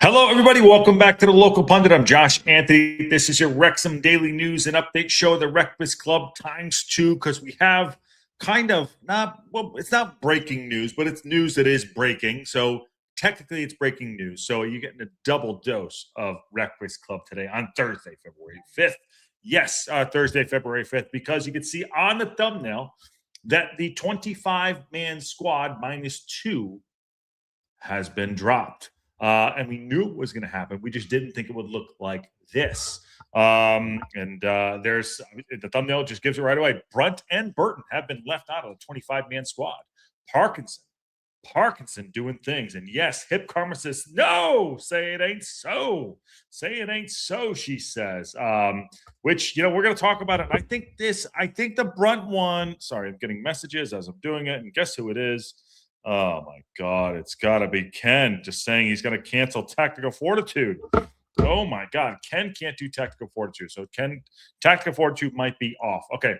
Hello, everybody. Welcome back to the Local Pundit. I'm Josh Anthony. This is your Wrexham Daily News and Update Show, the Breakfast Club ×2, because we have kind of it's not breaking news, but it's news that is breaking. So technically it's breaking news. So you're getting a double dose of Breakfast Club today on Thursday, February 5th. Yes, Thursday, February 5th, because you can see on the thumbnail that the 25-man squad -2 has been dropped. And we knew it was going to happen. We just didn't think it would look like this. There's the thumbnail just gives it right away. Brunt and Burton have been left out of the 25-man squad. Parkinson doing things. And yes, Hip Karma says, no, say it ain't so. Say it ain't so, she says. Which, we're going to talk about it. I think the Brunt one, sorry, I'm getting messages as I'm doing it. And guess who it is? Oh my God, it's got to be Ken just saying he's going to cancel Tactical Fortitude. Oh my God, Ken can't do Tactical Fortitude. So Tactical Fortitude might be off. Okay,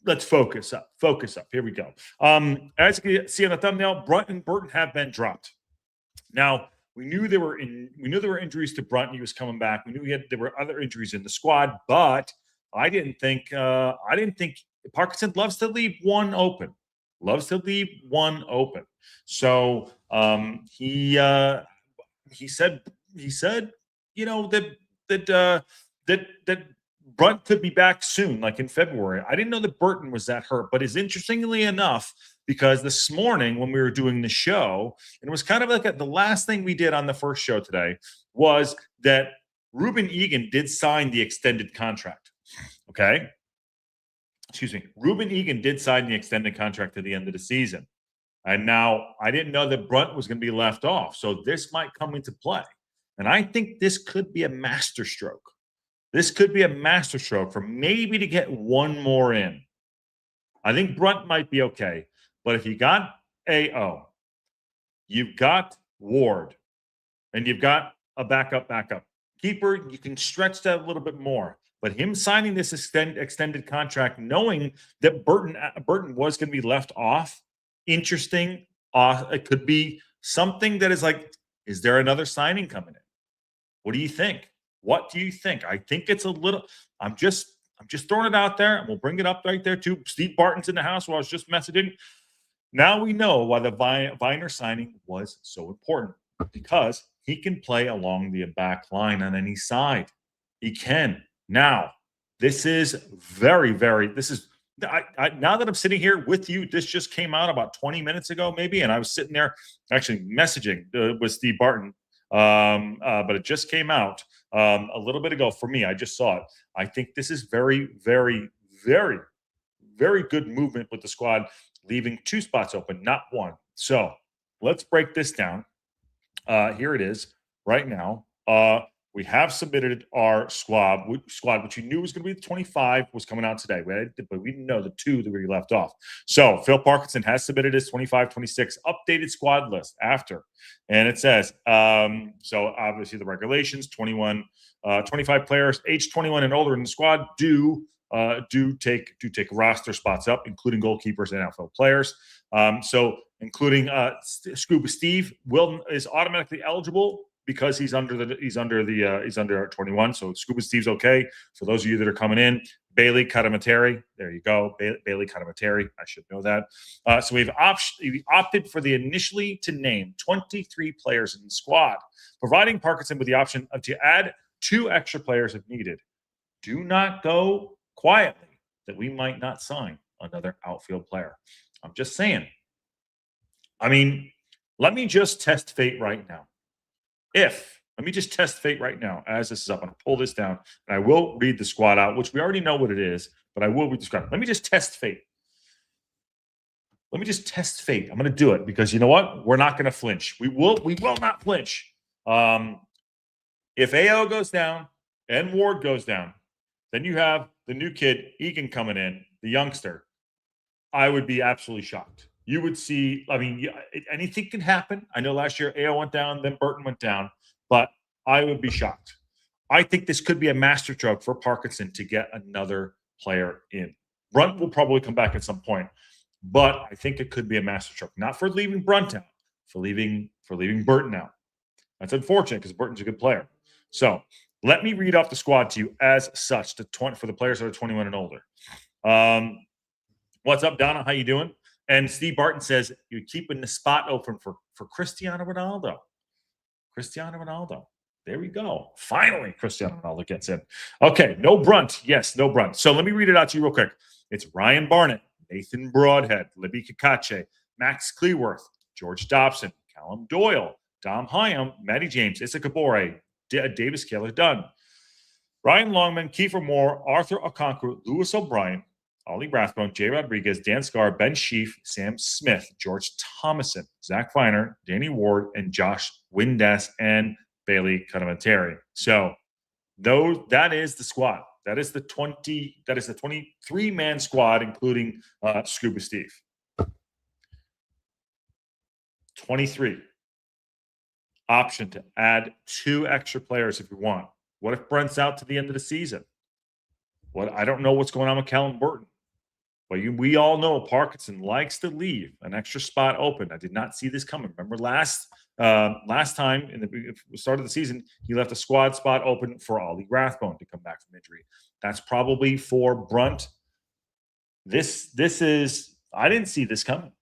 let's focus up. Here we go. As you can see on the thumbnail, Brunt and Burton have been dropped. Now, we knew there were injuries to Brunt. He was coming back. We knew there were other injuries in the squad, but I didn't think Parkinson loves to leave one open. So he said that Brunt could be back soon, like in February. I didn't know that Burton was that hurt, but it's interestingly enough, because this morning when we were doing the show, and it was kind of like the last thing we did on the first show today, was that Ruben Egan did sign the extended contract. Okay. Excuse me, Ruben Egan did sign the extended contract to the end of the season. And now I didn't know that Brunt was going to be left off. So this might come into play. And I think this could be a masterstroke. This could be a masterstroke for maybe to get one more in. I think Brunt might be okay. But if you got AO, you've got Ward, and you've got a backup. Keeper, you can stretch that a little bit more. But him signing this extended contract, knowing that Burton was going to be left off, interesting. It could be something that is like, is there another signing coming in? What do you think? I think it's a little. I'm just throwing it out there, and we'll bring it up right there too. Steve Barton's in the house while I was just messaging. Now we know why the Viner signing was so important, because he can play along the back line on any side. He can. Now, this is very, very, now that I'm sitting here with you, this just came out about 20 minutes ago, maybe, and I was sitting there actually messaging with Steve Barton, but it just came out a little bit ago for me. I just saw it. I think this is very, very, very, very good movement with the squad, leaving 2 spots open, not 1. So let's break this down. Here it is right now. We have submitted our squad, which we knew was going to be the 25, was coming out today. But we didn't know the 2 that we left off. So Phil Parkinson has submitted his 25, 26 updated squad list after. And it says, so obviously the regulations, 25 players, age 21 and older in the squad do take roster spots up, including goalkeepers and outfield players. So including Scuba Steve is automatically eligible, because he's under 21. So Scuba Steve's okay. For those of you that are coming in, Bailey Katamateri, there you go. Bailey Katamateri, I should know that. So we opted for the initially to name 23 players in the squad, providing Parkinson with the option to add 2 extra players if needed. Do not go quietly that we might not sign another outfield player. I'm just saying. I mean, let me just test fate right now. Let me just test fate right now as this is up. I'm going to pull this down, and I will read the squad out, which we already know what it is, but I will read the squad. Let me just test fate. I'm going to do it, because you know what? We're not going to flinch. We will not flinch. If AO goes down and Ward goes down, then you have the new kid, Egan, coming in, the youngster. I would be absolutely shocked. You would see, I mean, anything can happen. I know last year AO went down, then Burton went down, but I would be shocked. I think this could be a masterstroke for Parkinson to get another player in. Brunt will probably come back at some point, but I think it could be a masterstroke. Not for leaving Brunt out, for leaving Burton out. That's unfortunate because Burton's a good player. So let me read off the squad to you as such for the players that are 21 and older. What's up, Donna? How you doing? And Steve Barton says you're keeping the spot open for Cristiano Ronaldo. Cristiano Ronaldo. There we go. Finally, Cristiano Ronaldo gets in. Okay, no Brunt. Yes, no Brunt. So let me read it out to you real quick. It's Ryan Barnett, Nathan Broadhead, Libby Kakache, Max Cleworth, George Dobson, Callum Doyle, Dom Hyam, Matty James, Issa Kabore, Davis Keller-Dunn, Ryan Longman, Kiefer Moore, Arthur Okonkwo, Lewis O'Brien, Ollie Rathbone, Jay Rodriguez, Dan Scar, Ben Sheaf, Sam Smith, George Thomason, Zach Feiner, Danny Ward, and Josh Windass and Bailey Cudamateri. So that is the squad. That is the 23-man squad, including Scuba Steve. 23. Option to add 2 extra players if you want. What if Brent's out to the end of the season? I don't know what's going on with Callum Burton. But we all know Parkinson likes to leave an extra spot open. I did not see this coming. Remember last time in the start of the season, he left a squad spot open for Ollie Rathbone to come back from injury. That's probably for Brunt. This is I didn't see this coming.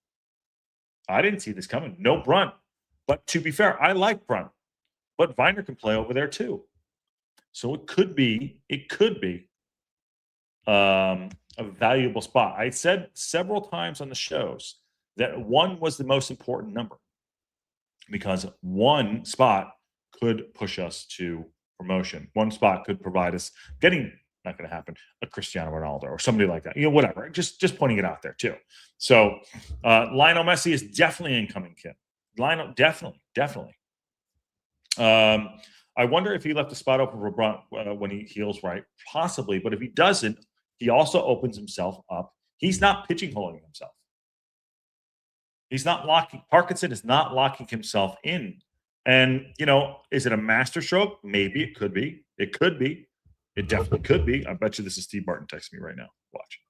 No Brunt. But to be fair, I like Brunt. But Viner can play over there too. So it could be a valuable spot. I said several times on the shows that 1 was the most important number because 1 spot could push us to promotion. 1 spot could provide us getting, not going to happen, a Cristiano Ronaldo or somebody like that. Whatever. Just pointing it out there too. So Lionel Messi is definitely incoming, Kim. Lionel, definitely. I wonder if he left a spot open for Brunt when he heals right. Possibly. But if he doesn't, he also opens himself up. He's not pigeonholing himself. He's not locking. Parkinson is not locking himself in. And, is it a master stroke? Maybe it could be. It could be. It definitely could be. I bet you this is Steve Barton texting me right now. Watch.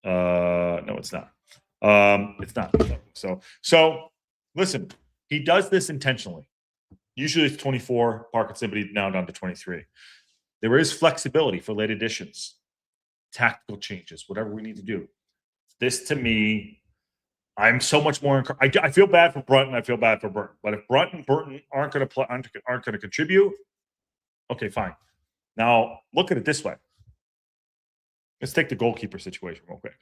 No, it's not. It's not. So listen, he does this intentionally. Usually it's 24 Parkinson, but he's now down to 23. There is flexibility for late additions, tactical changes, whatever we need to do. This, to me, I'm so much more. I feel bad for Brunt and I feel bad for Burton. But if Brunt and Burton aren't going to contribute, okay, fine. Now look at it this way. Let's take the goalkeeper situation real quick.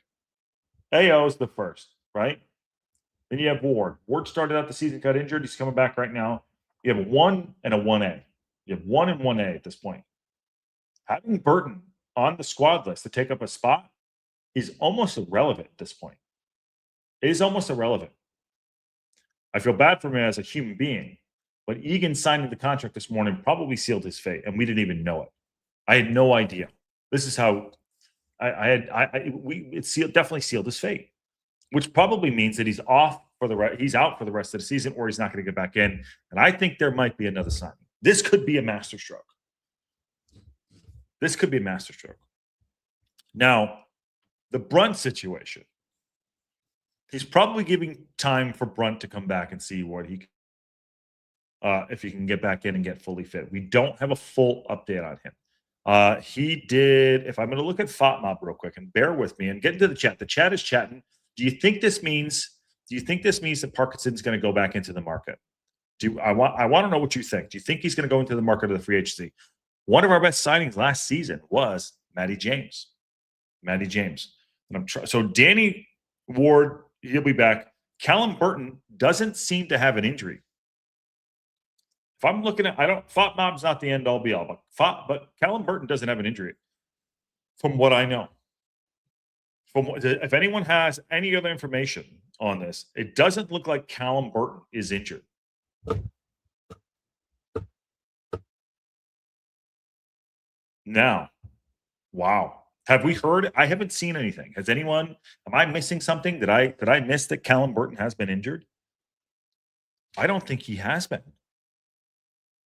AO is the first, right? Then you have Ward. Ward started out the season, got injured. He's coming back right now. You have a 1 and a 1A. You have 1 and 1A at this point. Having Burton on the squad list to take up a spot is almost irrelevant at this point. It is almost irrelevant. I feel bad for him as a human being, but Egan signing the contract this morning probably sealed his fate, and we didn't even know it. I had no idea. This is how it definitely sealed his fate, which probably means that he's out for the rest of the season, or he's not going to get back in. And I think there might be another signing. This could be a masterstroke. Now, the Brunt situation. He's probably giving time for Brunt to come back and see what if he can get back in and get fully fit. We don't have a full update on him. He did. If I'm going to look at FOTMob real quick and bear with me and get into the chat. The chat is chatting. Do you think this means that Parkinson's going to go back into the market? I want to know what you think. Do you think he's going to go into the market of the free agency? One of our best signings last season was Matty James. And so Danny Ward, he'll be back. Callum Burton doesn't seem to have an injury. If I'm looking at, FOTMob's not the end all be all, but Callum Burton doesn't have an injury, from what I know. If anyone has any other information on this, it doesn't look like Callum Burton is injured. Now, wow. Have we heard? I haven't seen anything. Has anyone? Am I missing something? Did I miss that Callum Burton has been injured? I don't think he has been.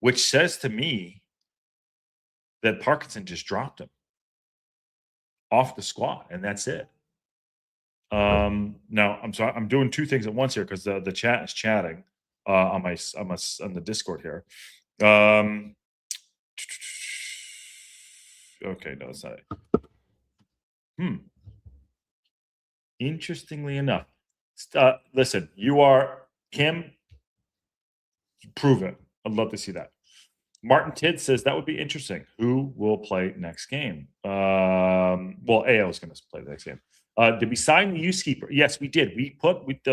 Which says to me that Parkinson just dropped him off the squad, and that's it. Now, I'm sorry. I'm doing 2 things at once here because the chat is chatting. on the Discord here. Okay, no, it's not it. Interestingly enough, listen, you are Kim. Prove it. I'd love to see that. Martin Tidd says that would be interesting. Who will play next game? Well, AO is going to play the next game. Did we sign the use keeper? Yes, we did.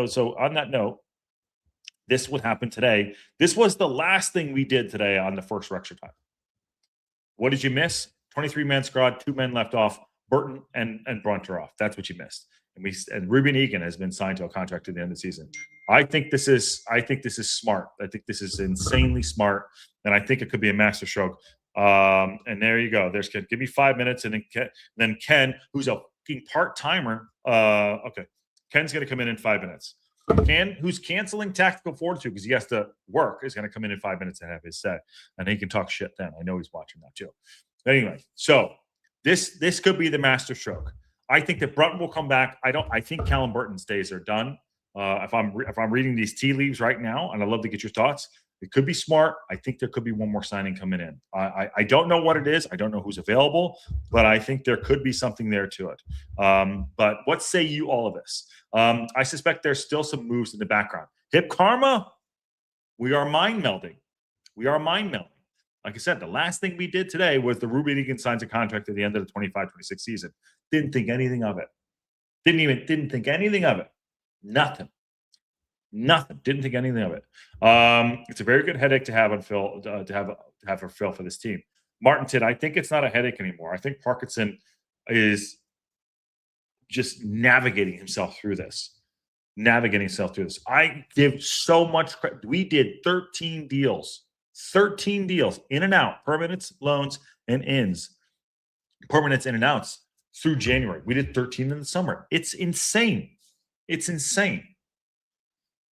So on that note, this would happen today. This was the last thing we did today on the first Wrexham time. What did you miss? 23-man squad, 2 men left off. Burton and Brunt are off. That's what you missed. And Ruben Egan has been signed to a contract at the end of the season. I think this is smart. I think this is insanely smart, and I think it could be a masterstroke. And there you go. There's Ken. Give me 5 minutes, and then Ken, who's a fucking part-timer. Okay, Ken's going to come in 5 minutes. Ken, who's canceling tactical fortitude because he has to work, is going to come in 5 minutes and have his set, and he can talk shit then. I know he's watching that too. Anyway, so this could be the masterstroke. I think that Brunt will come back. I think Callum Burton's days are done. If I'm reading these tea leaves right now, and I'd love to get your thoughts, it could be smart. I think there could be one more signing coming in. I don't know what it is. I don't know who's available, but I think there could be something there to it. But what say you all of this? I suspect there's still some moves in the background. Hip Karma, we are mind melding. Like I said, the last thing we did today was the Ruben Egan signs a contract at the end of the 25-26 season. Didn't think anything of it. Didn't think anything of it. Nothing. Didn't think anything of it. It's a very good headache to have on Phil, to have for Phil for this team. Martin Tidd, I think it's not a headache anymore. I think Parkinson is just navigating himself through this. I give so much credit. We did 13 deals. 13 deals in and out, permanents, loans, and ins. Permanents in and outs through January. We did 13 in the summer. It's insane.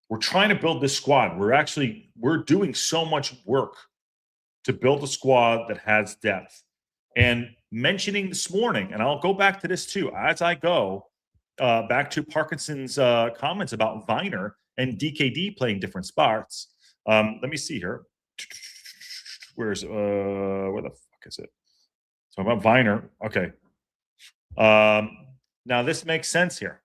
We're trying to build this squad. We're doing so much work to build a squad that has depth. And mentioning this morning, and I'll go back to this too, as I go back to Parkinson's comments about Viner and DKD playing different spots. Let me see here. Where the fuck is it? So about Viner. Okay. Now this makes sense here.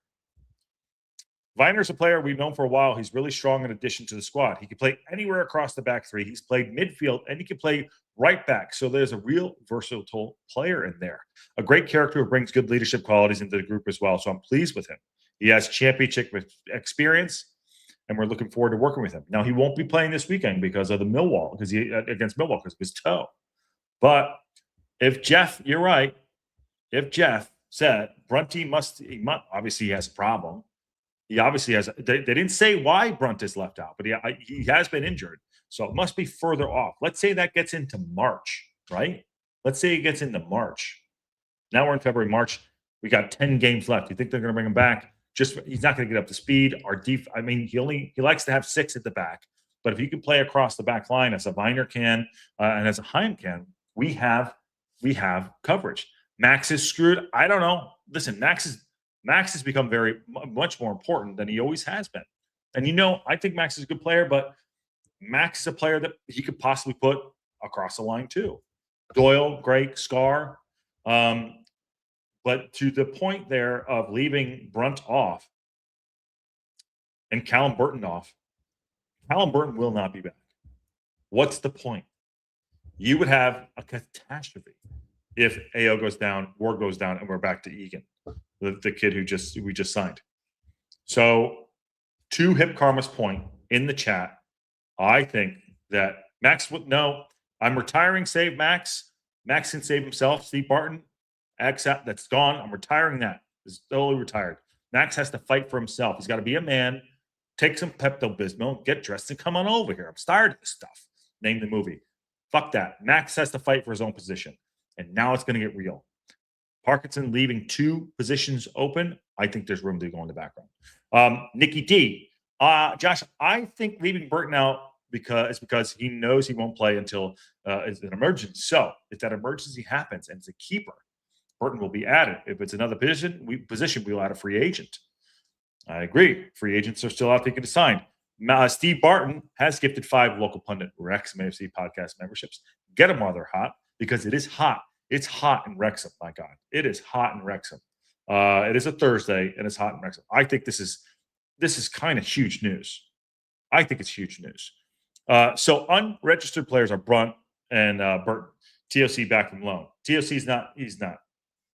Viner's a player we've known for a while. He's really strong in addition to the squad. He can play anywhere across the back three. He's played midfield and he can play right back. So there's a real versatile player in there. A great character who brings good leadership qualities into the group as well. So I'm pleased with him. He has championship experience, and we're looking forward to working with him. Now, he won't be playing this weekend because of the against Millwall because of his toe. But if Jeff, you're right. If Jeff said Brunty obviously he has a problem. He obviously has. They didn't say why Brunt is left out, but he has been injured, so it must be further off. Let's say that gets into March, right? Let's say it gets into March. Now we're in February, March. We got 10 games left. You think they're going to bring him back? He's not going to get up to speed. He likes to have 6 at the back, but if he can play across the back line as a Viner can and as a Heim can, we have coverage. Max is screwed. I don't know. Listen, Max has become much more important than he always has been. And I think Max is a good player, but Max is a player that he could possibly put across the line too. Doyle, Greg, Scar. But to the point there of leaving Brunt off and Callum Burton off, Callum Burton will not be back. What's the point? You would have a catastrophe if AO goes down, Ward goes down, and we're back to Egan, the kid we just signed. So to Hip Karma's point in the chat, I think that Max would know. I'm retiring, save Max. Max can save himself. Steve Barton, that's gone. I'm retiring that. It's totally retired. Max has to fight for himself. He's got to be a man, take some Pepto-Bismol, get dressed, and come on over here. I'm tired of this stuff. Name the movie. Fuck that. Max has to fight for his own position. And now it's going to get real. Parkinson leaving 2 positions open. I think there's room to go in the background. Nikki D. Josh, I think leaving Burton out because he knows he won't play until it's an emergency. So if that emergency happens and it's a keeper, Burton will be added. If it's another position, we'll add a free agent. I agree. Free agents are still out there to sign. Steve Barton has gifted 5 local pundit Wrexham AFC podcast memberships. Get them while they're hot, because it is hot. It's hot in Wrexham. My God, it is hot in Wrexham. It is a Thursday, and it's hot in Wrexham. I think this is kind of huge news. I think it's huge news. So unregistered players are Brunt and Burton. TOC back from loan. TOC's not. He's not.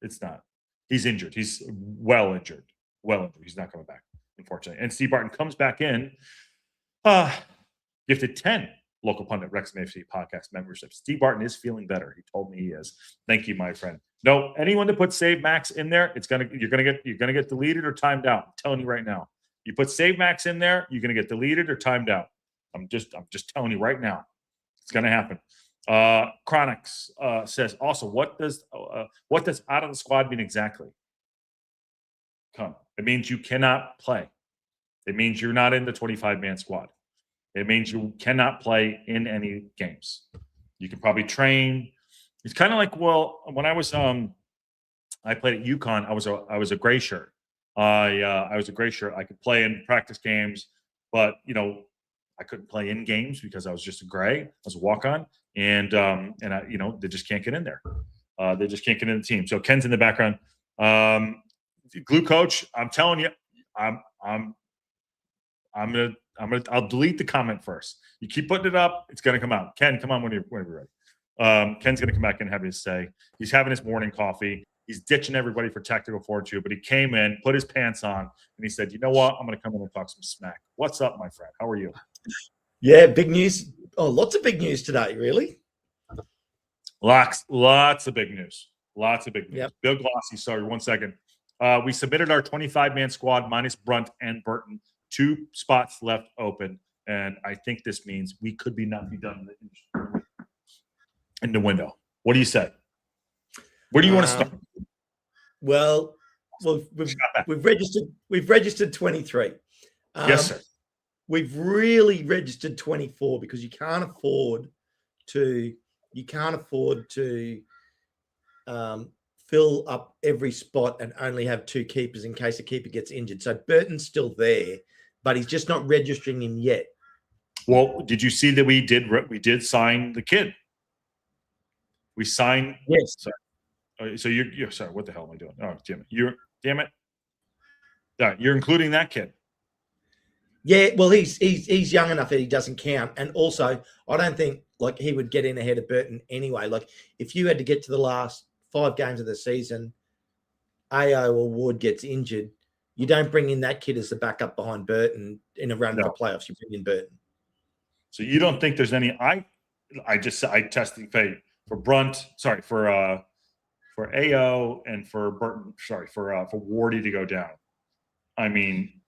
It's not. He's injured. He's well injured. Well injured. He's not coming back, unfortunately. And Steve Barton comes back in. Gifted 10 local pundit Wrexham AFC podcast memberships. Steve Barton is feeling better. He told me he is. Thank you, my friend. No, anyone to put Save Max in there, you're gonna get deleted or timed out. I'm telling you right now. You put Save Max in there, you're gonna get deleted or timed out. I'm just telling you right now. It's gonna happen. Chronix says also, what does out of the squad mean exactly? It means you cannot play. It means you're not in the 25-man squad. It means you cannot play in any games. You can probably train. It's kind of like, well, when I was I played at UConn, I was a gray shirt. I was a gray shirt. I could play in practice games, but I couldn't play in games because I was just a gray. I was a walk-on, and I, they just can't get in there. They just can't get in the team. So Ken's in the background. Glue coach, I'm telling you, I'll delete the comment first. You keep putting it up, it's gonna come out. Ken, come on when you're ready. Ken's gonna come back and have his say. He's having his morning coffee. He's ditching everybody for tactical fortitude, but he came in, put his pants on, and he said, "You know what? I'm gonna come in and talk some smack." What's up, my friend? How are you? Yeah, big news. Oh, lots of big news today, really. Lots of big news. Lots of big news. Yep. Bill Glossy, sorry, 1 second. We submitted our 25-man squad minus Brunt and Burton. 2 spots left open, and I think this means we could not be done in the window. What do you say? Where do you want to start? Well, we've registered 23. Yes, sir. We've really registered 24 because you can't afford to fill up every spot and only have 2 keepers in case a keeper gets injured. So Burton's still there, but he's just not registering him yet. Well, did you see that we did sign the kid? We signed. Yes. Sorry. So you're sorry. What the hell am I doing? Oh, damn it. You're including that kid. Yeah. Well, he's young enough that he doesn't count, and also I don't think he would get in ahead of Burton anyway. If you had to get to the last 5 games of the season, AO or Ward gets injured, you don't bring in that kid as the backup behind Burton in a run for the playoffs. You bring in Burton. So you don't think there's any? I tested fate for Brunt. Sorry, for AO and for Burton. Sorry, for Wardy to go down. I mean,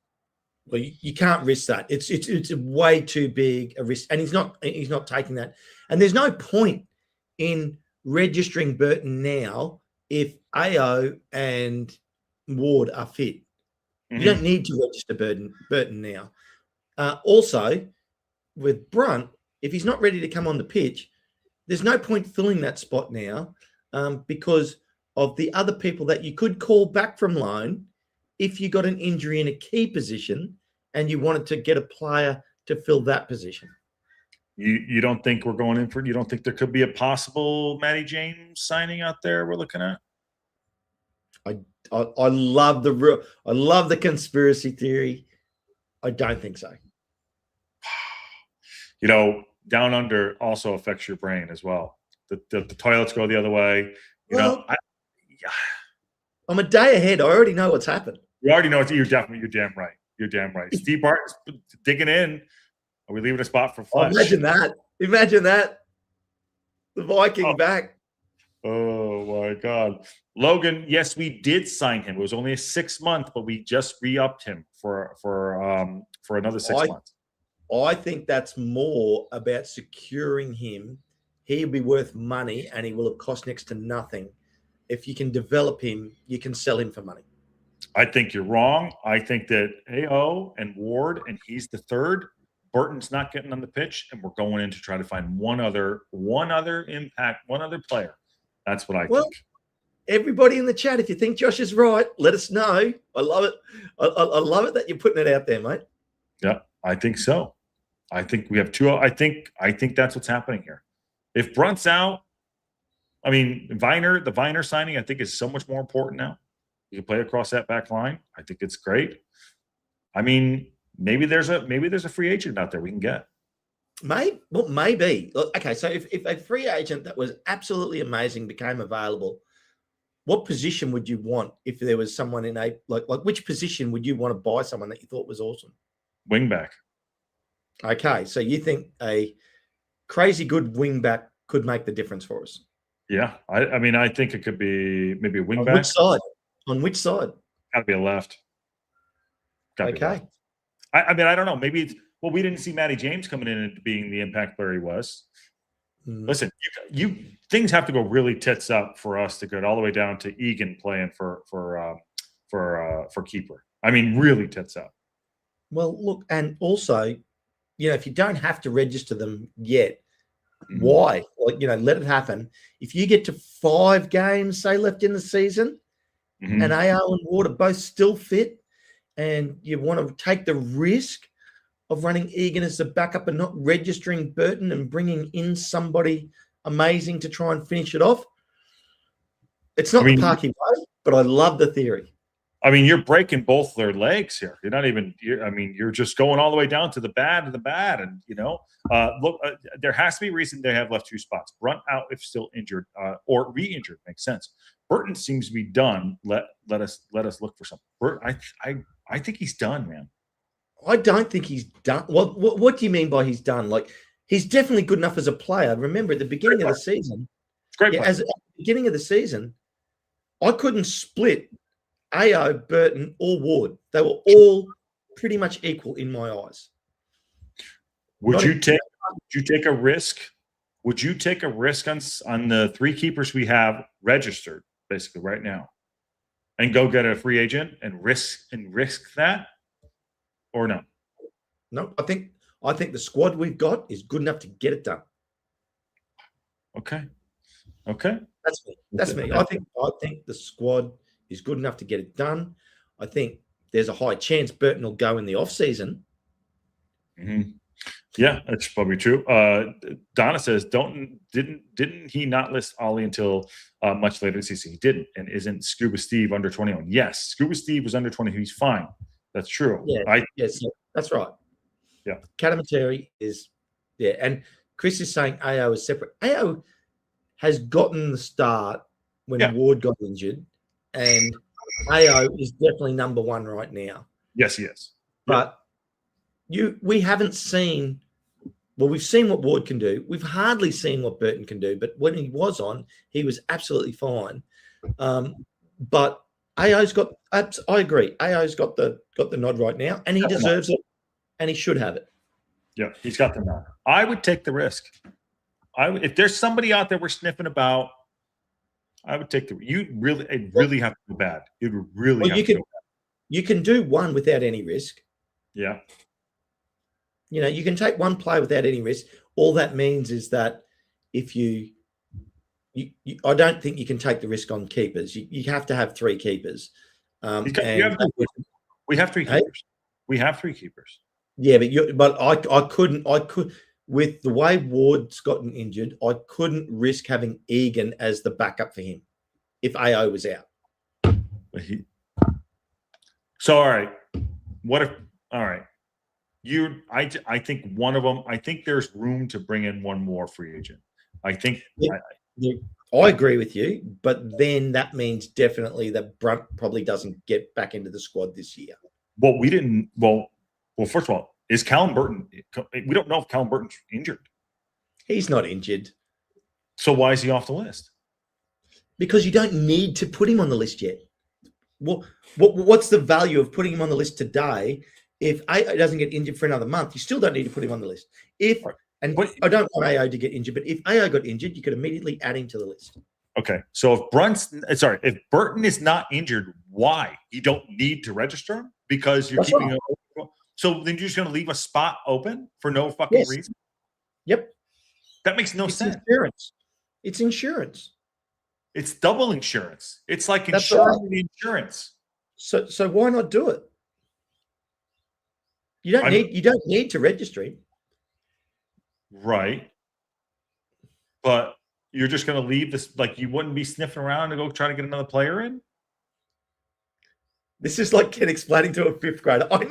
well, you can't risk that. It's way too big a risk, and he's not taking that. And there's no point in registering Burton now if AO and Ward are fit. Mm-hmm. You don't need to register Burton now. Also, with Brunt, if he's not ready to come on the pitch, there's no point filling that spot now because of the other people that you could call back from loan if you got an injury in a key position and you wanted to get a player to fill that position. You don't think we're going in for? You don't think there could be a possible Matty James signing out there we're looking at? I love the conspiracy theory. I don't think so. Down under also affects your brain as well. The toilets go the other way. I'm a day ahead. I already know what's happened. You already know you're damn right. You're damn right. Steve Barton's digging in. Are we leaving a spot for Fletch? Imagine that. The Viking back. Oh my God. Logan, yes, we did sign him. It was only a 6-month, but we just re-upped him for another 6 months. I think that's more about securing him. He'll be worth money and he will have cost next to nothing. If you can develop him, you can sell him for money. I think you're wrong. I think that AO and Ward, and he's the third. Burton's not getting on the pitch, and we're going in to try to find one other player. That's what I think. Everybody in the chat, if you think Josh is right, let us know. I love it. I love it that you're putting it out there, mate. Yeah, I think so. I think we have two. I think that's what's happening here. If Brunt's out, I mean, the Viner signing, I think is so much more important now. You can play across that back line. I think it's great. I mean, maybe there's a free agent out there we can get. Maybe. Look, okay, so if a free agent that was absolutely amazing became available, what position would you want if there was someone in a like which position would you want to buy someone that you thought was awesome? Wingback. Okay, so you think a crazy good wingback could make the difference for us? Yeah, I mean, I think it could be maybe a wingback. On which side? On which side? Got to be a left. Okay. Be left. I mean, I don't know. Maybe it's we didn't see Matty James coming in and being the impact player he was. Listen, you things have to go really tits up for us to get all the way down to Egan playing for keeper. I mean, really tits up. Well, look, and also, if you don't have to register them yet, why? Let it happen. If you get to 5 games, say, left in the season, and AO and Ward are both still fit, and you want to take the risk of running Egan as the backup and not registering Burton and bringing in somebody amazing to try and finish it off, it's not the Parky way, but I love the theory. I mean, you're breaking both their legs here. You're not even. You're just going all the way down to the bad and the bad. And look, there has to be a reason they have left 2 spots. Brunt out if still injured, or re-injured makes sense. Burton seems to be done. Let us look for something. I think he's done, man. I don't think he's done. What do you mean by he's done? Like, he's definitely good enough as a player. Remember, at the beginning of the season, at the beginning of the season, I couldn't split AO, Burton, or Ward. They were all pretty much equal in my eyes. Would you take a risk? Would you take a risk on the 3 keepers we have registered basically right now, and go get a free agent and risk that, or no? No, I think the squad we've got is good enough to get it done. Okay. That's me. I think the squad is good enough to get it done. I think there's a high chance Burton will go in the off season. Yeah, that's probably true. Donna says, didn't he not list Ollie until much later this season? He didn't. And isn't Scuba Steve under 21? Yes, Scuba Steve was under 20. He's fine. That's true. Yes, that's right. Yeah. Catamateri is and Chris is saying AO is separate. AO has gotten the start when Ward got injured, and AO is definitely number 1 right now. Yes, he is. But we haven't seen. Well, we've seen what Ward can do. We've hardly seen what Burton can do. But when he was on, he was absolutely fine. But AO's got. I agree. AO's got the nod right now, and he deserves it, and he should have it. Yeah, he's got the nod. I would take the risk. If there's somebody out there we're sniffing about, I would take it really have to go bad. It would really have to go bad. You can do one without any risk. Yeah. You can take one play without any risk. All that means is that if you I don't think you can take the risk on keepers. You have to have 3 keepers. We have 3 keepers. We have 3 keepers. Yeah, but I couldn't with the way Ward's gotten injured, I couldn't risk having Egan as the backup for him if AO was out. So all right. All right. I think one of them. I think there's room to bring in one more free agent. I think. I agree with you, but then that means definitely that Brunt probably doesn't get back into the squad this year. Well, we didn't. Well, first of all, is Callum Burton? We don't know if Callum Burton's injured. He's not injured. So why is he off the list? Because you don't need to put him on the list yet. What's the value of putting him on the list today? If AO doesn't get injured for another month, you still don't need to put him on the list. I don't want AO to get injured, but if AO got injured, you could immediately add him to the list. Okay. So if Burton is not injured, why? You don't need to register him because you're keeping him open. So then you're just going to leave a spot open for no fucking reason? Yep. That makes no sense. It's insurance. It's double insurance. It's like insurance. So why not do it? You don't need to register him. Right. But you're just going to leave this, like you wouldn't be sniffing around to go try to get another player in? This is like Ken explaining to a fifth grader. I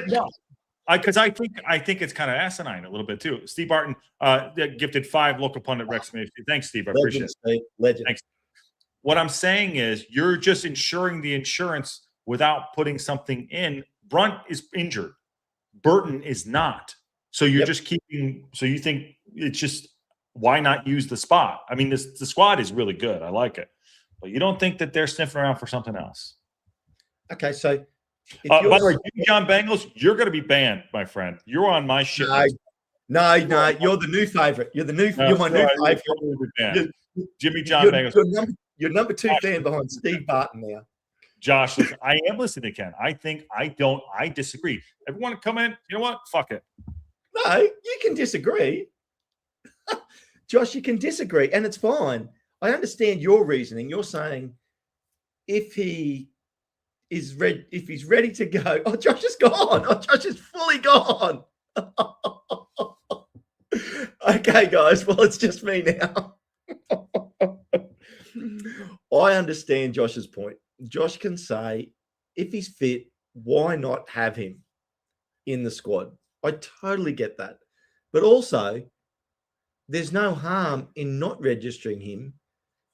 know. Because I think it's kind of asinine a little bit too. Steve Barton gifted 5 local pundit Wrexham. Thanks, Steve. I appreciate it. Steve. Legend. Thanks. What I'm saying is you're just insuring the insurance without putting something in. Brunt is injured. Burton is not. So you're just keeping. So you think it's just, why not use the spot? I mean, the squad is really good. I like it. But you don't think that they're sniffing around for something else? Okay, so by the way, Jimmy John Bengals, you're going to be banned, my friend. You're on my shit. No, you're the new favorite. You're my new favorite. Jimmy John Bengals. You're number 2 fan behind Steve Barton now. Josh, listen, I am listening to Ken. I disagree. Everyone come in. You know what? Fuck it. No, you can disagree. Josh, you can disagree, and it's fine. I understand your reasoning. You're saying if he's ready to go. Oh, Josh is gone. Oh, Josh is fully gone. Okay, guys. Well, it's just me now. I understand Josh's point. Josh can say, if he's fit, why not have him in the squad? I totally get that. But also, there's no harm in not registering him,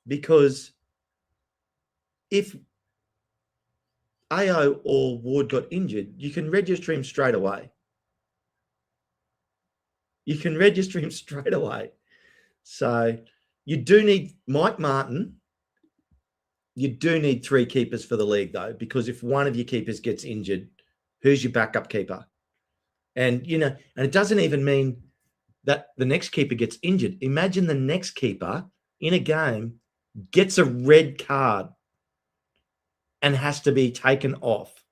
because if AO or Ward got injured, you can register him straight away. So you do need Mike Martin. You do need 3 keepers for the league, though, because if one of your keepers gets injured, who's your backup keeper? And, and it doesn't even mean that the next keeper gets injured. Imagine the next keeper in a game gets a red card and has to be taken off.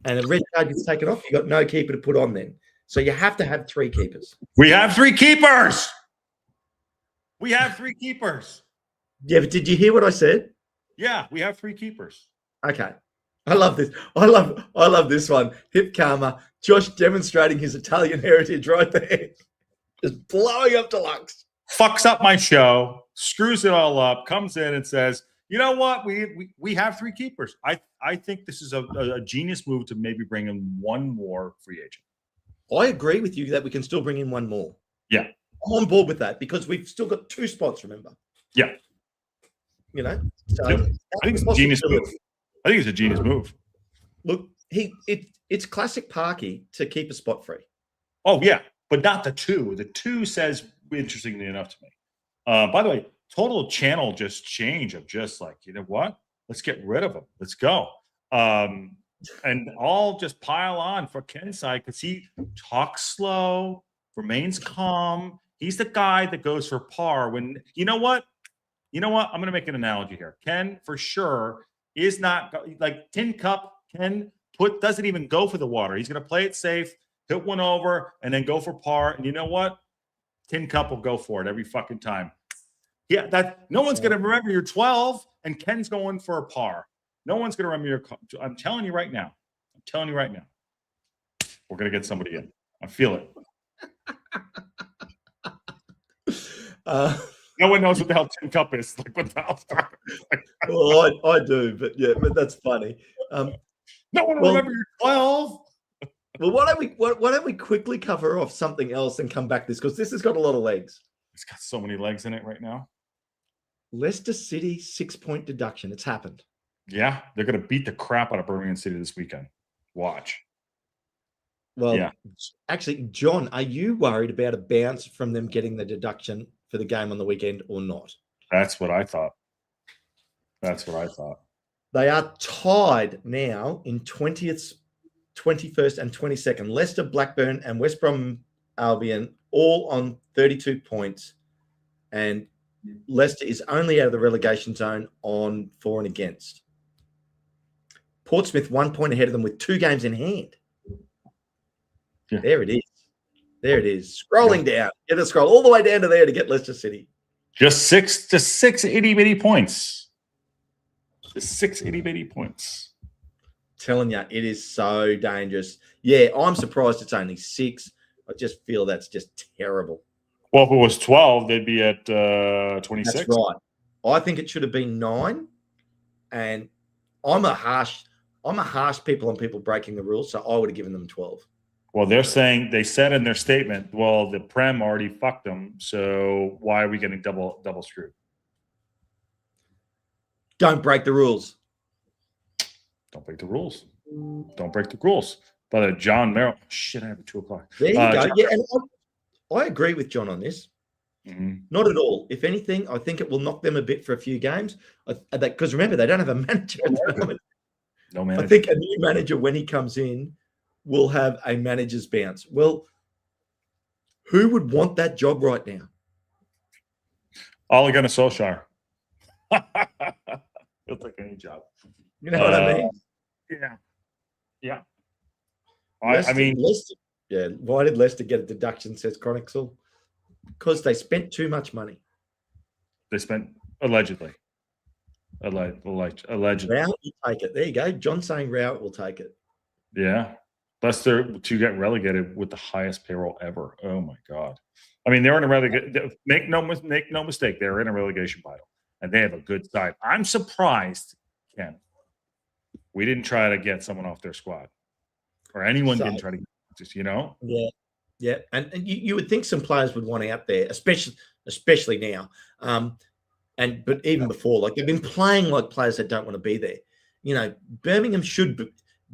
And a red card gets taken off, you've got no keeper to put on then. So you have to have 3 keepers. We have 3 keepers. Yeah, but did you hear what I said? Yeah, we have 3 keepers. Okay. I love this. I love this one. Hip Karma. Josh demonstrating his Italian heritage right there. Just blowing up Deluxe. Fucks up my show, screws it all up, comes in and says, you know what? We have 3 keepers. I think this is a genius move to maybe bring in one more free agent. I agree with you that we can still bring in one more. Yeah. I'm on board with that because we've still got 2 spots, remember? Yeah. So I think it's a genius move. I think it's a genius move. Look, it's classic Parky to keep a spot free. Oh, yeah, but not the 2. The 2 says, interestingly enough to me. By the way, total channel just change of just like, you know what? Let's get rid of him. Let's go. And all just pile on for Ken's side because he talks slow, remains calm. He's the guy that goes for par when, you know what? I'm going to make an analogy here. Ken, for sure, is not like Tin Cup. Ken doesn't even go for the water. He's going to play it safe, hit one over, and then go for par. And you know what? Tin Cup will go for it every fucking time. Yeah, no one's going to remember your 12, and Ken's going for a par. No one's going to remember your. I'm telling you right now. We're going to get somebody in. I feel it. No one knows what the hell Tin Cup is. Like, what the hell? Well, I do, but that's funny. No one will remember your 12. Well, why don't we quickly cover off something else and come back to this, because this has got a lot of legs. It's got so many legs in it right now. Leicester City 6-point deduction. It's happened. Yeah, they're going to beat the crap out of Birmingham City this weekend. Watch. Well, yeah. Actually, John, are you worried about a bounce from them getting the deduction for the game on the weekend or not? That's what I thought. They are tied now in 20th, 21st, and 22nd. Leicester, Blackburn, and West Brom Albion all on 32 points. And Leicester is only out of the relegation zone on for and against. Portsmouth 1 point ahead of them with 2 games in hand. Yeah. There it is. Scrolling down. Get a scroll all the way down to there to get Leicester City. Just six itty bitty points. Just 6 itty bitty points. telling you, it is so dangerous. Yeah, I'm surprised it's only 6. I just feel that's just terrible. Well, if it was 12, they'd be at 26. That's right. I think it should have been 9. And I'm a harsh people on people breaking the rules, so I would have given them 12. Well, they said in their statement, well, the Prem already fucked them, so why are we getting double screwed? Don't break the rules. Don't break the rules. Don't break the rules. But John Merrill, shit, I have a 2 o'clock. There you go. Yeah, and I agree with John on this. Mm-hmm. Not at all. If anything, I think it will knock them a bit for a few games. Because remember, they don't have a manager at the moment. No manager. I think a new manager, when he comes in, will have a manager's bounce. Well, who would want that job right now? Ole Gunnar Solskjaer. He'll take any job. You know what I mean? Yeah. Leicester, I mean, Leicester, yeah. Why did Leicester get a deduction? Says Chronicle. Because they spent too much money. They spent allegedly. Allegedly. Rowett will take it. There you go. John saying Rowett will take it. Yeah. Leicester to get relegated with the highest payroll ever. Oh my God. I mean, they're in a relegation. Make no mistake, they're in a relegation battle, and they have a good side. I'm surprised, Ken. We didn't try to get someone off their squad, or anyone didn't try to get just Yeah, and you would think some players would want out there, especially now. But even before, like they've been playing like players that don't want to be there. You know, Birmingham should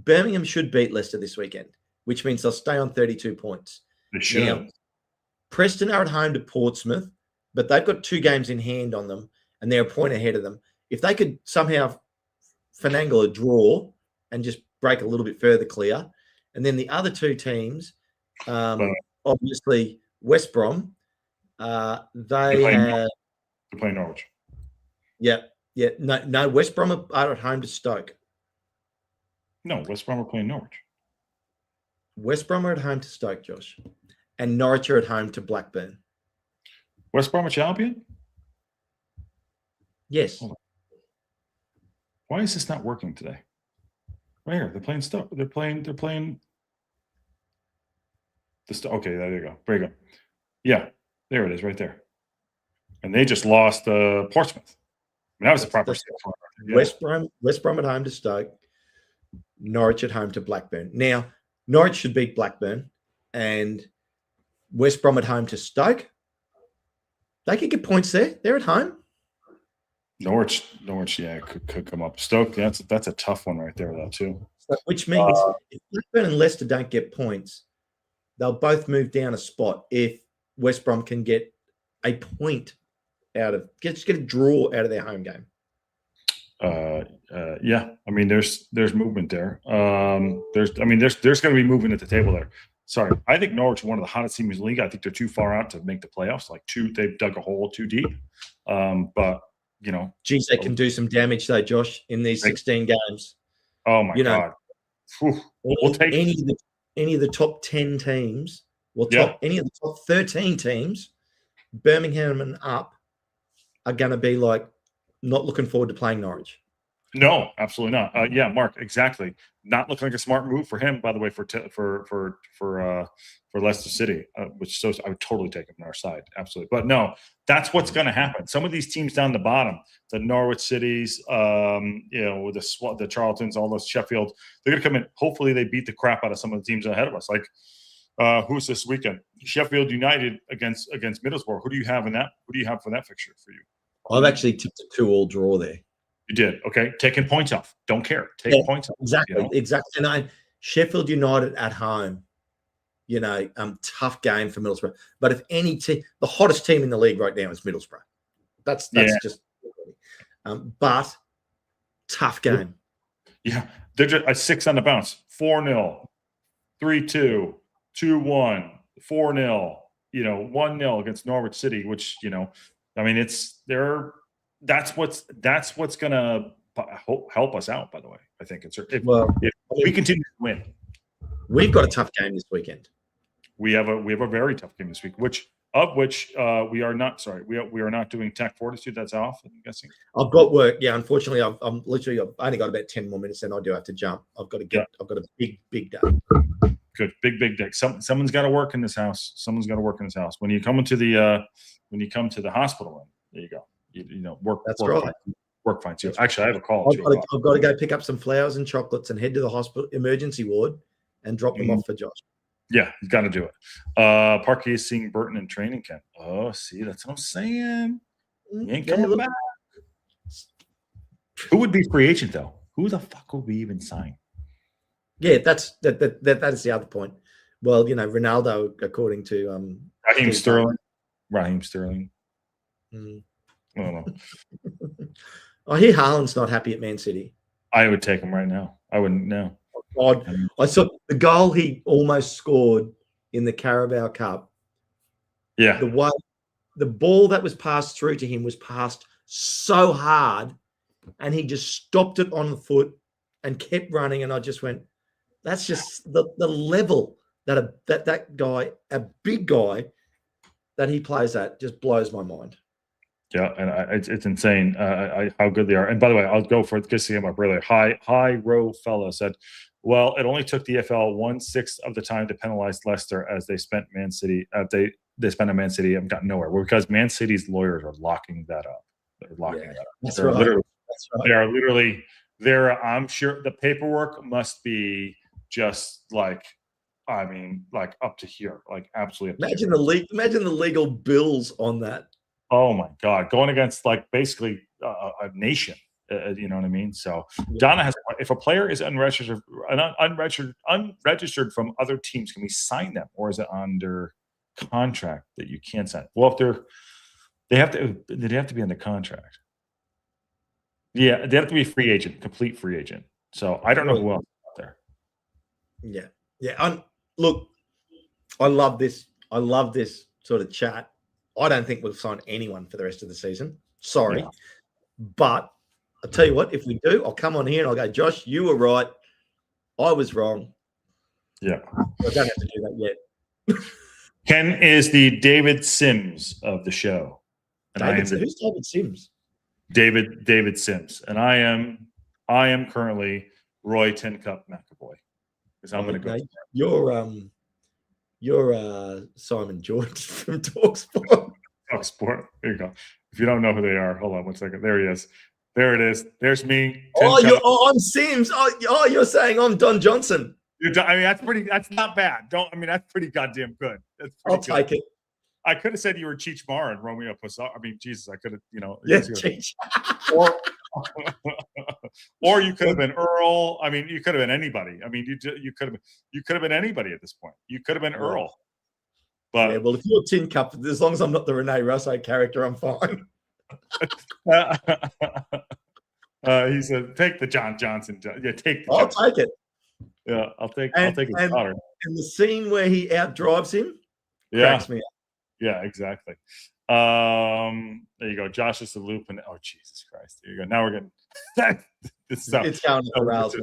beat Leicester this weekend, which means they'll stay on 32 points. They should. Now, Preston are at home to Portsmouth, but they've got 2 games in hand on them, and they're a point ahead of them. If they could somehow finagle a draw and just break a little bit further clear, and then the other 2 teams, obviously West Brom, they're playing Norwich. Yeah. No, West Brom are at home to Stoke. No, West Brom are playing Norwich. West Brom are at home to Stoke, Josh. And Norwich are at home to Blackburn. West Brom a champion? Yes. Why is this not working today? Right here, they're playing stuff. They're playing the okay, there you go. There you go. Yeah, there it is, right there. And they just lost Portsmouth. I mean, that was a proper score. Yeah. West Brom at home to Stoke. Norwich at home to Blackburn. Now, Norwich should beat Blackburn, and West Brom at home to Stoke. They could get points there. They're at home. Norwich, yeah, could come up. Stoke, that's a tough one right there, though, too. Which means if Blackburn and Leicester don't get points, they'll both move down a spot if West Brom can get a point just get a draw out of their home game. Yeah, I mean, there's movement there. There's going to be movement at the table there. Sorry, I think Norwich are one of the hottest teams in the league. I think they're too far out to make the playoffs. They've dug a hole too deep. But geez, they can do some damage though, Josh, in these 16 games. Oh my God! We'll take any of the top 10 teams. Any of the top 13 teams, Birmingham and up, are going to be not looking forward to playing Norwich. No, absolutely not. Yeah, Mark, exactly. Not looking like a smart move for him, by the way, for Leicester City, which I would totally take him on our side, absolutely. But no, that's what's going to happen. Some of these teams down the bottom, the Norwich Cities, with the Charltons, all those Sheffield, they're going to come in. Hopefully, they beat the crap out of some of the teams ahead of us. Who's this weekend? Sheffield United against Middlesbrough. Who do you have in that? Who do you have for that fixture for you? I've actually tipped a 2-2 draw there. You did. Okay. Taking points off. Don't care. Points off. Exactly. Exactly. And Sheffield United at home, tough game for Middlesbrough. But if any team, the hottest team in the league right now is Middlesbrough. That's just, but tough game. Yeah. They're just a 6 on the bounce. 4-0, 3-2, 2-1, 4-0, 1-0 against Norwich City, which, that's what's going to help us out, by the way. I think if we continue to win. We've got a tough game this weekend. We have a very tough game this week, which of which we are not. Sorry, we are not doing Tech Fortitude. That's off. I'm guessing. I've got work. Yeah, unfortunately, I've only got about 10 more minutes, and I do have to jump. I've got a big day. Good, big day. Someone's got to work in this house. Someone's got to work in this house. When you come into the hospital, there you go. You know, work. That's work right. Work fine too. Actually, I have a call. I've got to go pick up some flowers and chocolates and head to the hospital emergency ward and drop them off for Josh. Yeah, you got to do it. Parkey is seeing Burton in training camp. Oh, see, that's what I'm saying. He ain't coming back. Who would be free agent though? Who the fuck would we even sign? Yeah, that is the other point. Well, you know, Ronaldo, according to Raheem Sterling. Mm. I don't know. I hear Haaland's not happy at Man City. I would take him right now. I wouldn't know. I saw the goal he almost scored in the Carabao Cup. Yeah. The ball that was passed through to him was passed so hard, and he just stopped it on the foot and kept running. And I just went, that's just the level that guy, a big guy, that he plays at, just blows my mind. Yeah, and it's insane how good they are. And by the way, I'll go for this game up really. High row fella said, well, it only took the EFL 1/6 of the time to penalize Leicester as they spent Man City. They spent on Man City and got nowhere. Well, because Man City's lawyers are locking that up. They're locking that up. That's right. They are literally there. I'm sure the paperwork must be just like, I mean, like up to here, like absolutely. Imagine the legal bills on that. Oh my God, going against like basically a nation, you know what I mean? So Donna has, if a player is unregistered from other teams, can we sign them, or is it under contract that you can't sign? Well, if they have to be under contract. Yeah, they have to be a free agent, complete free agent. So I don't know who else is out there. Yeah. Look, I love this. I love this sort of chat. I don't think we'll sign anyone for the rest of the season. Sorry. Yeah. But I'll tell you what, if we do, I'll come on here and I'll go, Josh, you were right. I was wrong. Yeah. I don't have to do that yet. Ken is the David Sims of the show. And who's David Sims? David Sims. And I am currently Roy Tin Cup McAvoy. Because I'm going to go. You're Simon George from TalkSport. TalkSport. There you go. If you don't know who they are, hold on 1 second. There he is. There it is. There's me. I'm Sims. Oh, you're saying I'm Don Johnson. I mean, that's not bad. That's pretty goddamn good. I'll take it. I could have said you were Cheech Maher and Romeo Passaro. I mean, Jesus, I could have, Yeah, Cheech. Or you could have been Earl. I mean, you could have been anybody. I mean, you could have been anybody at this point. You could have been Earl. But yeah, well, if you're Tin Cup, as long as I'm not the Rene Russo character, I'm fine. He said, "Take the John Johnson." Yeah, take. I'll take it. Yeah, I'll take his daughter. And the scene where he outdrives him, cracks me up. Yeah, exactly. There you go. Josh is the loop, and oh Jesus Christ! There you go. Now we're getting it's going to the rails.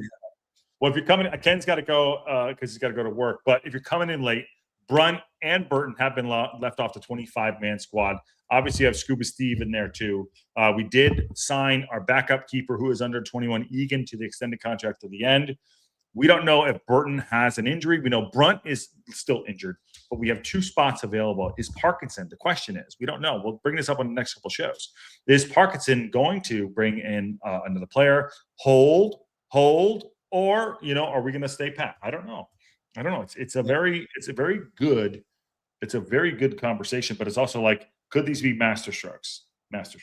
Well, if you're coming, Ken's got to go because he's got to go to work. But if you're coming in late, Brunt and Burton have been left off the 25-man squad. Obviously, you have Scuba Steve in there too. We did sign our backup keeper, who is under 21, Egan, to the extended contract to the end. We don't know if Burton has an injury. We know Brunt is still injured, but we have 2 spots available. Is Parkinson? The question is, we don't know. We'll bring this up on the next couple of shows. Is Parkinson going to bring in another player, hold, or are we going to stay pat? I don't know. It's a very good conversation, but it's also like, could these be master strokes?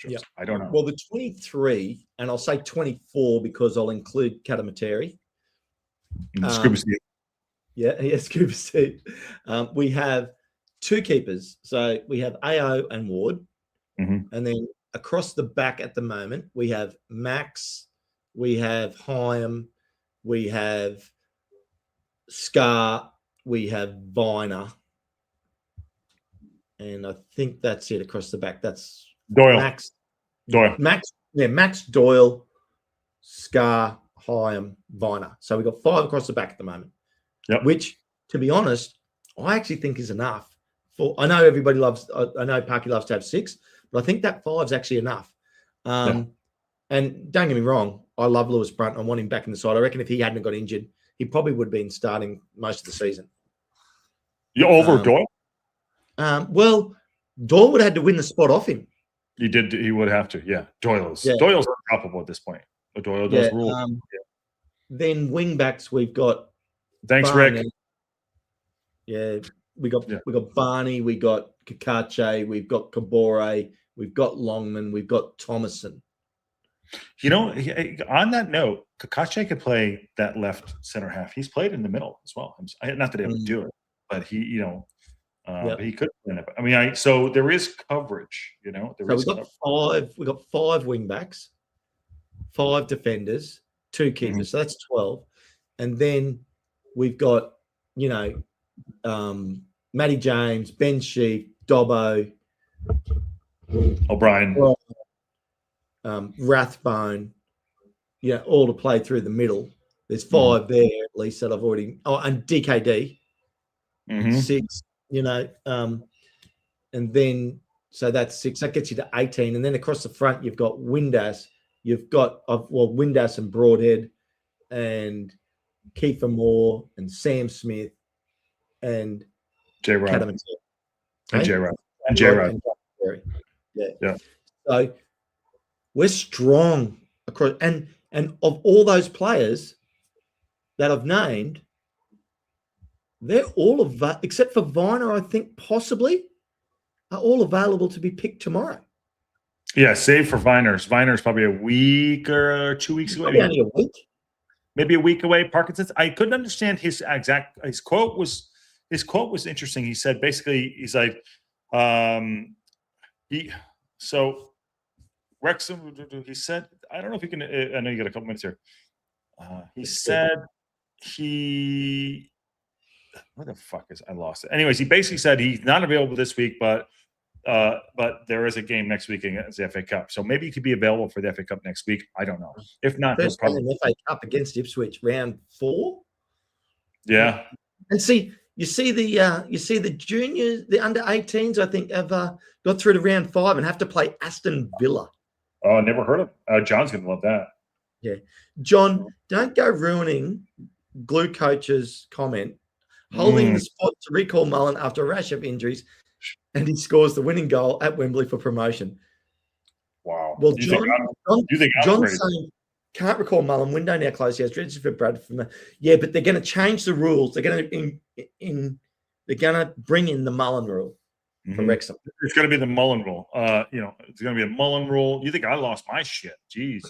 Yeah. I don't know. Well, the 23, and I'll say 24 because I'll include Katamateri. Scuba Steve. Yeah, Scuba Steve. We have 2 keepers. So we have AO and Ward. Mm-hmm. And then across the back at the moment, we have Max, we have Hyam, we have Scar, we have Viner. And I think that's it across the back. That's Doyle. Max Doyle, Scar, Hyam, Viner. So we've got 5 across the back at the moment. Yep. Which, to be honest, I actually think is enough 4. I know everybody loves. I know Parky loves to have 6, but I think that 5's actually enough. And don't get me wrong, I love Lewis Brunt. I want him back in the side. I reckon if he hadn't got injured, he probably would have been starting most of the season. You over Doyle? Well, Doyle would have had to win the spot off him. He did. He would have to. Yeah, Doyle's unstoppable at this point. But Doyle does rule. Then wing backs, we've got. Thanks, Barney. Rick. Yeah, we got Barney, we got Kakache, we've got Kabore, we've got Longman, we've got Thomason. You know, on that note, Kakache could play that left center half. He's played in the middle as well. Not that he would do it, but he, but he could. I mean, so there is coverage. You know, we've got 5. We've got 5 wing backs, 5 defenders, 2 keepers. So that's 12, and then we've got Matty James, Ben Sheep, Dobbo, O'Brien, Rathbone, all to play through the middle. There's 5 there at least that I've already. Oh, and DKD, 6. And then so that's 6. That gets you to 18. And then across the front, you've got Windass. You've got Windass and Broadhead, and Kiefer Moore and Sam Smith and J. Rod. And J. Rod. And J. Rod. Yeah. So we're strong across, and of all those players that I've named, they're all except for Viner, I think possibly, are all available to be picked tomorrow. Yeah, save for Viner's. Viner's probably a week or 2 weeks away. Probably only a week. Maybe a week away. Parkinson's. I couldn't understand his quote was interesting. He said basically, he's like, Wrexham. He said, I don't know if you can. I know you got a couple minutes here. He said where the fuck is I lost it. Anyways, he basically said he's not available this week, but there is a game next week against the FA Cup, so maybe he could be available for the FA Cup next week. I don't know. If not, first probably FA Cup against Ipswich, round 4. Yeah, and you see the juniors, the under 18s. I think have got through to round 5 and have to play Aston Villa. Oh, never heard of. John's gonna love that. Yeah, John, don't go ruining Glue Coach's comment. Holding the spot to recall Mullen after a rash of injuries, and he scores the winning goal at Wembley for promotion. Wow. Well, John's saying, can't recall Mullen. Window now closed. He has registered for Bradford. Yeah, but they're going to change the rules. They're going to bring in the Mullen rule for Wrexham. It's going to be the Mullen rule. It's going to be a Mullen rule. You think I lost my shit? Jeez.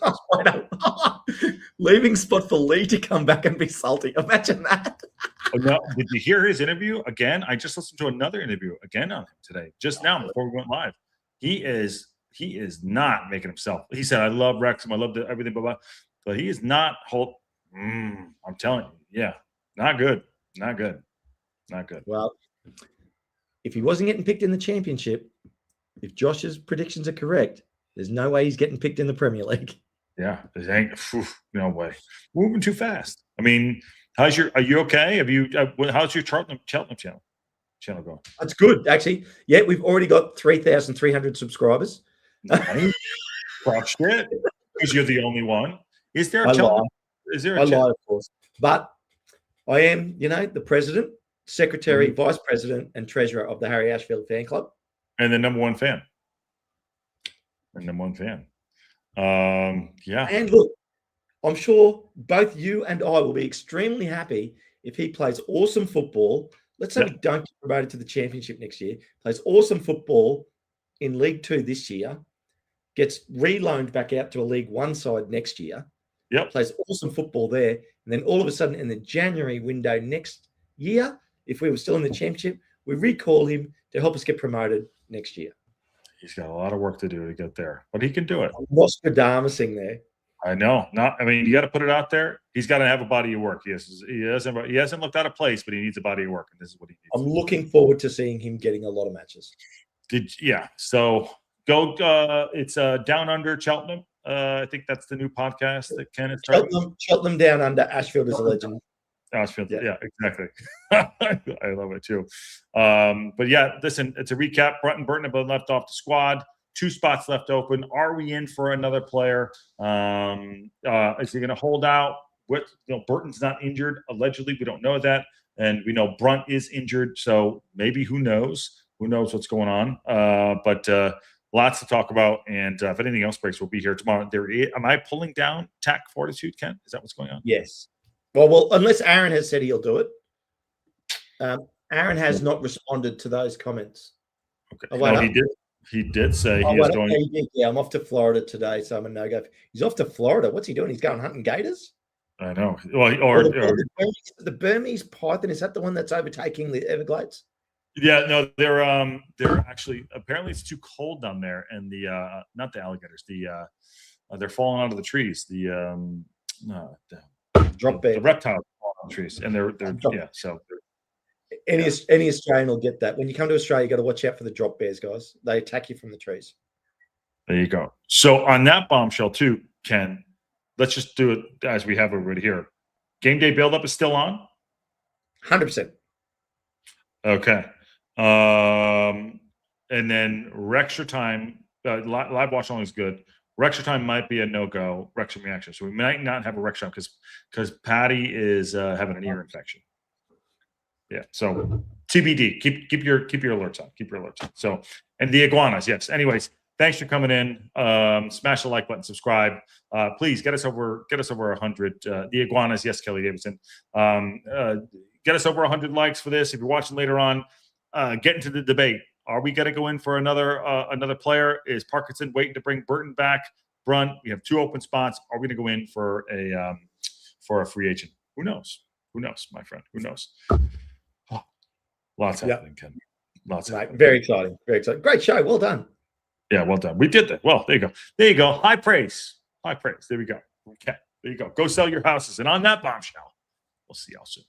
Leaving spot for Lee to come back and be salty. Imagine that. No, did you hear his interview again? I just listened to another interview again on him today, just now before we went live. He is not making himself. He said, "I love Wrexham. I love everything, blah blah," but he is not. I'm telling you, yeah, not good. Well, if he wasn't getting picked in the Championship, if Josh's predictions are correct, there's no way he's getting picked in the Premier League. Yeah, no way. Moving too fast. I mean, are you okay? How's your Cheltenham channel going? That's good, actually. Yeah, we've already got 3,300 subscribers. Nice. Crushed it. Because you're the only one. Is there a Cheltenham? I lie, of course. But I am, the president, secretary, vice president, and treasurer of the Harry Ashfield fan club. And the number one fan. Yeah. And look, I'm sure both you and I will be extremely happy if he plays awesome football. Let's say we don't get promoted to the Championship next year, plays awesome football in League 2 this year, gets reloaned back out to a League 1 side next year, plays awesome football there, and then all of a sudden in the January window next year, if we were still in the Championship, we recall him to help us get promoted next year. He's got a lot of work to do to get there, but he can do it. Nostradamusing there. I know. You got to put it out there. He's got to have a body of work. He hasn't looked out of place, but he needs a body of work, and this is what he needs. I'm looking forward to seeing him getting a lot of matches. So go. It's Down Under Cheltenham. I think that's the new podcast that Ken is starting. Cheltenham Down Under. Ashfield is a legend. Yeah, exactly. I love it too. But yeah, listen, it's a recap. Brunt and Burton have been left off the squad. 2 spots left open. Are we in for another player? Is he going to hold out? Burton's not injured. Allegedly, we don't know that. And we know Brunt is injured. So maybe who knows? Who knows what's going on? But lots to talk about. And if anything else breaks, we'll be here tomorrow. Am I pulling down TAC Fortitude, Ken? Is that what's going on? Yes. Well, unless Aaron has said he'll do it. Aaron has not responded to those comments. Okay. No, he did. He did say he is going. Yeah, I'm off to Florida today, so I'm a no-go. He's off to Florida. What's he doing? He's going hunting gators? I know. Well, the Burmese python, is that the one that's overtaking the Everglades? Yeah, no, they're actually, apparently it's too cold down there, and the not the alligators, they're falling out of the trees. The drop bear, the reptiles fall out of the trees, and they're yeah. So any Australian will get that. When you come to Australia, you got to watch out for the drop bears, guys. They attack you from the trees. There you go. So on that bombshell too, Ken, let's just do it as we have everybody here. Game day build-up is still on? 100%. Okay. And then Rextra time, live watch only is good. Rextra time might be a no-go. Wrexham reaction. So we might not have a Rextra time because Patty is having an ear infection. Yeah. So TBD. Keep your alerts on. Keep your alerts on. So, and the iguanas. Yes. Anyways, thanks for coming in. Smash the like button, subscribe. Please get us over 100. The iguanas. Yes, Kelly Davidson. Get us over 100 likes for this. If you're watching later on, get into the debate. Are we going to go in for another player? Is Parkinson waiting to bring Burton back? Brunt, we have 2 open spots. Are we going to go in for a free agent? Who knows? Who knows, my friend? Who knows? Oh, lots happening, Ken. Lots happening. Very exciting. Very exciting. Great show. Well done. Yeah, well done. We did that. Well, there you go. There you go. High praise. High praise. There we go. Okay. There you go. Go sell your houses. And on that bombshell, we'll see y'all soon.